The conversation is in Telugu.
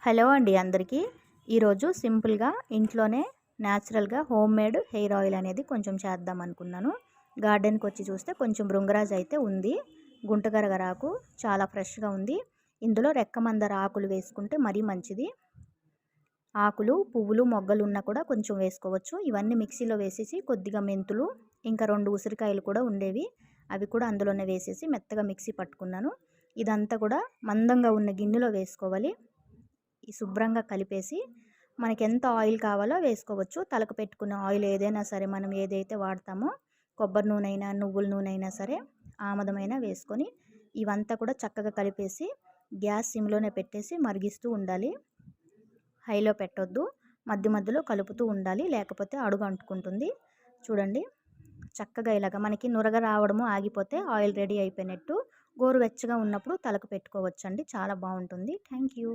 హలో అండి అందరికీ. ఈరోజు సింపుల్గా ఇంట్లోనే న్యాచురల్గా హోమ్ మేడ్ హెయిర్ ఆయిల్ అనేది కొంచెం చేద్దాం అనుకున్నాను. గార్డెన్కి వచ్చి చూస్తే కొంచెం భృంగరాజ్ అయితే ఉంది. గుంటగరగరాకు చాలా ఫ్రెష్గా ఉంది. ఇందులో రెక్కమందర ఆకులు వేసుకుంటే మరీ మంచిది. ఆకులు, పువ్వులు, మొగ్గలు ఉన్నా కూడా కొంచెం వేసుకోవచ్చు. ఇవన్నీ మిక్సీలో వేసేసి కొద్దిగా మెంతులు, ఇంకా 2 ఉసిరికాయలు కూడా ఉండేవి, అవి కూడా అందులోనే వేసేసి మెత్తగా మిక్సీ పట్టుకున్నాను. ఇదంతా కూడా మందంగా ఉన్న గిన్నెలో వేసుకోవాలి. ఈ శుభ్రంగా కలిపేసి మనకి ఎంత ఆయిల్ కావాలో వేసుకోవచ్చు. తలకు పెట్టుకున్న ఆయిల్ ఏదైనా సరే, మనం ఏదైతే వాడతామో కొబ్బరి నూనె అయినా, నువ్వుల నూనె అయినా సరే, ఆముదమైనా వేసుకొని ఇవంతా కూడా చక్కగా కలిపేసి గ్యాస్ సిమ్లోనే పెట్టేసి మరిగిస్తూ ఉండాలి. హైలో పెట్టొద్దు, మధ్య మధ్యలో కలుపుతూ ఉండాలి, లేకపోతే అడుగు అంటుకుంటుంది. చూడండి, చక్కగా ఇలాగ మనకి నురగ రావడము ఆగిపోతే ఆయిల్ రెడీ అయిపోయినట్టు. గోరువెచ్చగా ఉన్నప్పుడు తలకు పెట్టుకోవచ్చండి, చాలా బాగుంటుంది. Thank you.